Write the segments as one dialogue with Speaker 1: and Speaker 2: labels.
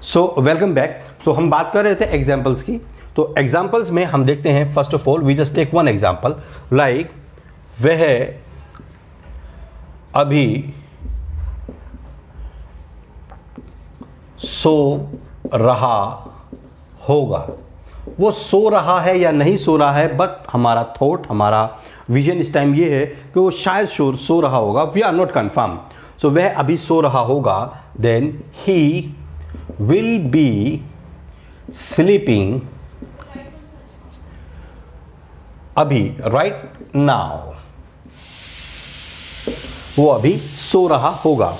Speaker 1: So welcome back. तो हम बात कर रहे थे एग्जाम्पल्स की। तो एग्जाम्पल्स में हम देखते हैं, first of all we just take one example like वह अभी सो रहा होगा। वो सो रहा है या नहीं सो रहा है, बट हमारा थॉट, हमारा विजन इस टाइम ये है कि वो शायद सो रहा होगा। We are not confirm. So वह अभी सो रहा होगा, then he will be sleeping अभी, राइट नाउ। वो अभी सो रहा होगा।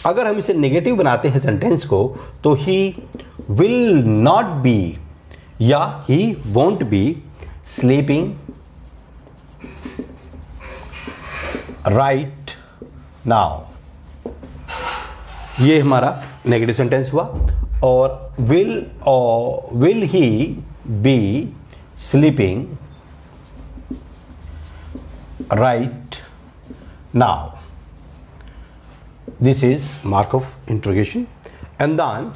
Speaker 1: अगर हम इसे नेगेटिव बनाते हैं सेंटेंस को, तो ही विल नॉट बी या ही won't B sleeping right now. ये हमारा नेगेटिव सेंटेंस हुआ। और will he be sleeping right now. This is mark of interrogation. And then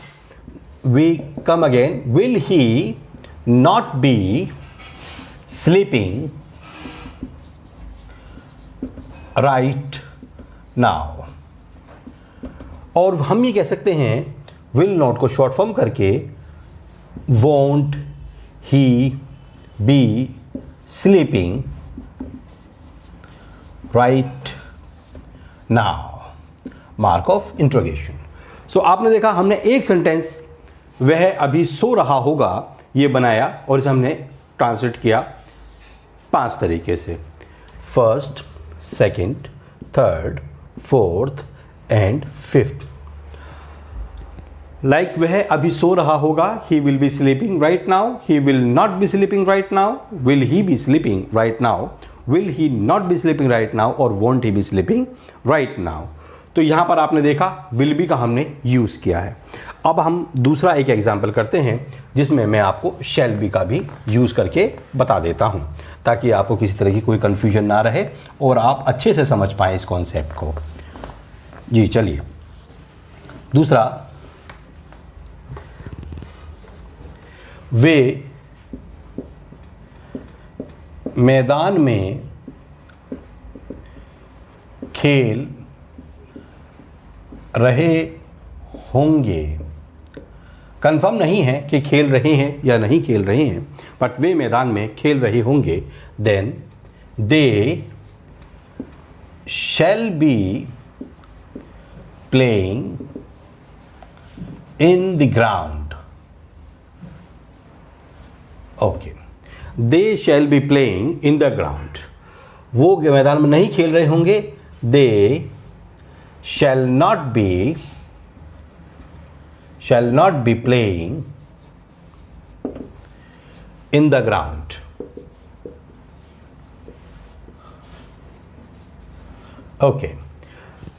Speaker 1: we come again, will he not be sleeping right now? और हम ये कह सकते हैं will not को शॉर्ट फॉर्म करके won't he be sleeping right now? Mark of interrogation. So आपने देखा, हमने एक सेंटेंस वह अभी सो रहा होगा ये बनाया और इसे हमने ट्रांसलेट किया 5 तरीके से, first, second, third, fourth and fifth. Like वह अभी सो रहा होगा, he will be sleeping right now, he will not be sleeping right now, will he be sleeping right now, will he not be sleeping right now और won't he be sleeping right now. तो यहाँ पर आपने देखा will be का हमने use किया है। अब हम दूसरा एक एग्जाम्पल करते हैं जिसमें मैं आपको शैल बी का भी यूज़ करके बता देता हूँ, ताकि आपको किसी तरह की कोई कन्फ्यूजन ना रहे और आप अच्छे से समझ पाएँ इस कॉन्सेप्ट को। जी चलिए, दूसरा, वे मैदान में खेल रहे होंगे। कंफर्म नहीं है कि खेल रहे हैं या नहीं खेल रहे हैं, बट वे मैदान में खेल रहे होंगे। Then they shall be playing in the ground. Okay, they shall be playing in the ground. वो मैदान में नहीं खेल रहे होंगे। They shall not be playing in the ground. Okay,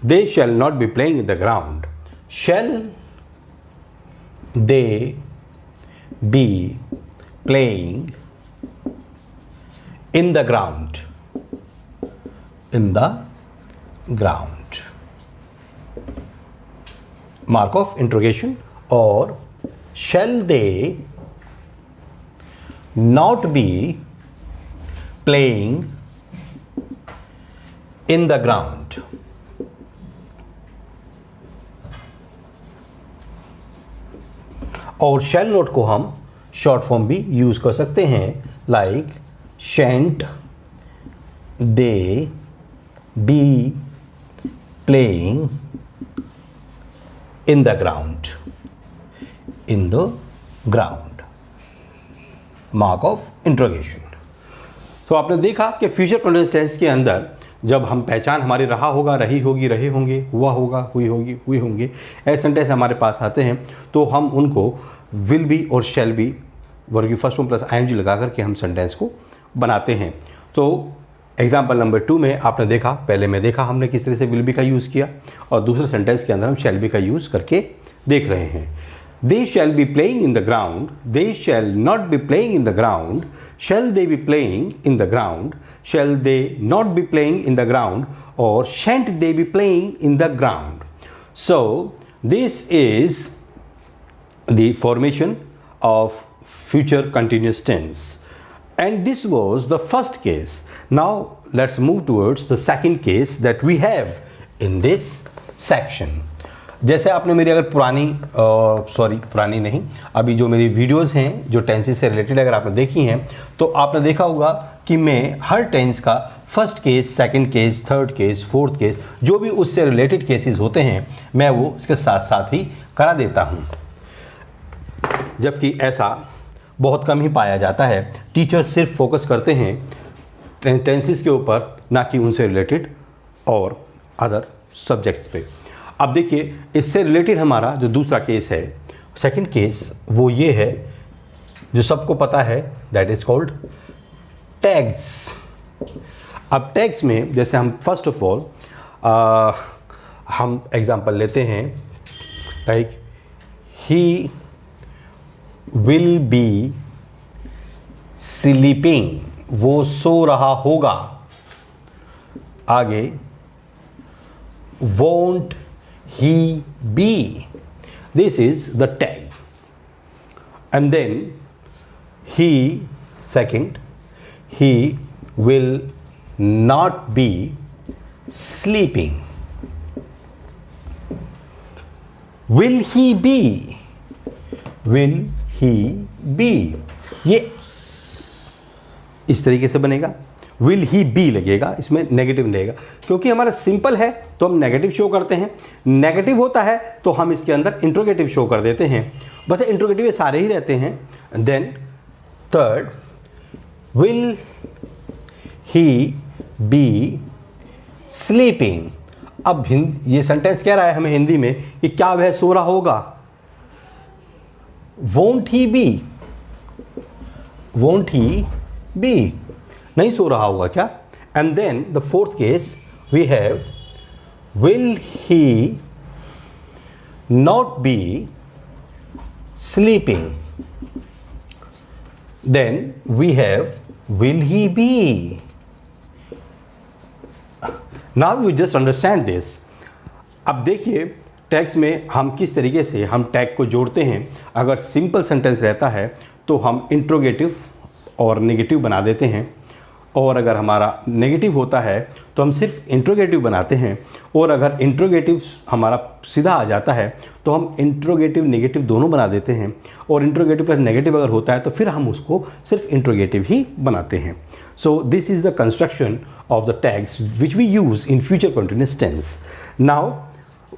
Speaker 1: they shall not be playing in the ground. Shall they be playing in the ground? In the ground. Mark of interrogation. और shall they not be playing in the ground? और shall not को हम short form भी use कर सकते हैं, like shan't they be playing in the ground? In the ground. Mark of interrogation. तो आपने देखा कि फ्यूचर कंटिन्यूअस टेंस के अंदर जब हम पहचान हमारी रहा होगा, रही होगी, रहे होंगे, हुआ होगा, हुई होगी, हुए होंगे, ऐसे सेंटेंस हमारे पास आते हैं, तो हम उनको विल बी और शैल बी वर्ग की फर्स्ट फॉर्म प्लस आईएनजी लगा करके हम सेंटेंस को बनाते हैं। तो एग्जाम्पल नंबर 2 में आपने देखा, पहले में देखा हमने किस तरह से विल बी का यूज़ किया, और दूसरे सेंटेंस के अंदर हम शैल बी का यूज़ करके देख रहे हैं। They shall be playing in the ground, they shall not be playing in the ground, shall they be playing in the ground, shall they not be playing in the ground, और shan't they be playing in the ground. So this is the formation of future continuous tense. And this was the first case. Now let's move towards the second case that we have in this section. जैसे आपने मेरी अगर पुरानी नहीं, अभी जो मेरी videos हैं जो टेंसेस से रिलेटेड अगर आपने देखी हैं तो आपने देखा होगा कि मैं हर टेंस का first case, second case, third case, fourth case, जो भी उससे रिलेटेड केसेस होते हैं मैं वो इसके साथ साथ ही करा देता हूँ, जबकि ऐसा बहुत कम ही पाया जाता है। टीचर्स सिर्फ फोकस करते हैं टेंसेस के ऊपर, ना कि उनसे रिलेटेड और अदर सब्जेक्ट्स पे। अब देखिए, इससे रिलेटेड हमारा जो दूसरा केस है, सेकंड केस, वो ये है जो सबको पता है, दैट इज़ कॉल्ड टैग्स। अब टैग्स में जैसे हम फर्स्ट ऑफ ऑल हम एग्जांपल लेते हैं, like he will be sleeping, वो सो रहा होगा। आगे won't he be, this is the tag. And then he, second, he will not be sleeping. Will he be, will he be, ये इस तरीके से बनेगा। विल ही बी लगेगा, इसमें नेगेटिव लगेगा, क्योंकि हमारा सिंपल है तो हम नेगेटिव शो करते हैं, नेगेटिव होता है तो हम इसके अंदर इंट्रोगेटिव शो कर देते हैं। बस इंट्रोगेटिव ये सारे ही रहते हैं। Then third, will he be sleeping. अब ये सेंटेंस कह रहा है हमें हिंदी में कि क्या वह सो रहा होगा। Won't he be, won't he be, नहीं सो रहा होगा क्या। And then the fourth case we have will he not be sleeping. Then we have will he be. Now you just understand this. अब देखिए टैग्स में हम किस तरीके से हम टैग को जोड़ते हैं। अगर सिंपल सेंटेंस रहता है तो हम इंट्रोगेटिव और नेगेटिव बना देते हैं, और अगर हमारा नेगेटिव होता है तो हम सिर्फ इंट्रोगेटिव बनाते हैं, और अगर इंट्रोगेटिव हमारा सीधा आ जाता है तो हम इंट्रोगेटिव नेगेटिव दोनों बना देते हैं, और इंट्रोगेटिव प्लस नेगेटिव अगर होता है तो फिर हम उसको सिर्फ इंट्रोगेटिव ही बनाते हैं। So this is the construction of the tags which we use in future continuous tense. Now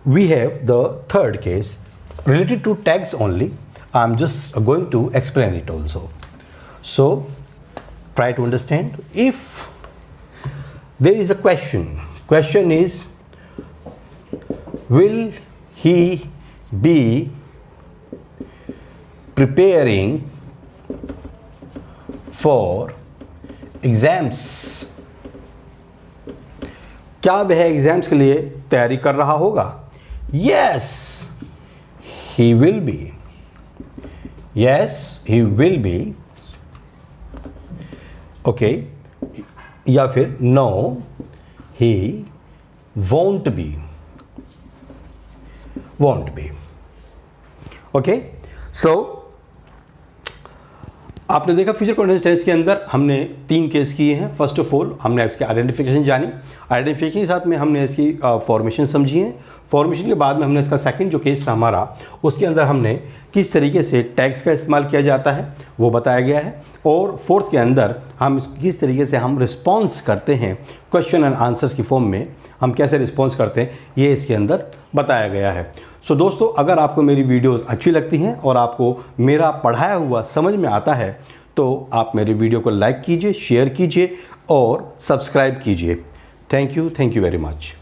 Speaker 1: we have the third case related to tags only. I'm just going to explain it also. So try to understand. If there is a question is, will he be preparing for exams? क्या वह exams के लिए तैयारी कर रहा होगा? Yes, he will be. Yes, he will be. Okay, या फिर no he won't be, won't be. Okay, so आपने देखा फ्यूचर कंटिन्यूअस टेंस के अंदर हमने 3 केस किए हैं। फर्स्ट ऑफ ऑल हमने इसकी आइडेंटिफिकेशन जानी, आइडेंटिफिकेशन के साथ में हमने इसकी फॉर्मेशन समझी है। फॉर्मेशन के बाद में हमने इसका सेकंड जो केस था हमारा, उसके अंदर हमने किस तरीके से टैग्स का इस्तेमाल किया जाता है वो बताया गया है, और फोर्थ के अंदर हम किस तरीके से हम रिस्पॉन्स करते हैं क्वेश्चन एंड आंसर्स की फॉर्म में, हम कैसे रिस्पॉन्स करते हैं ये इसके अंदर बताया गया है। सो दोस्तों, अगर आपको मेरी वीडियोस अच्छी लगती हैं और आपको मेरा पढ़ाया हुआ समझ में आता है तो आप मेरी वीडियो को लाइक कीजिए, शेयर कीजिए और सब्सक्राइब कीजिए। Thank you very much.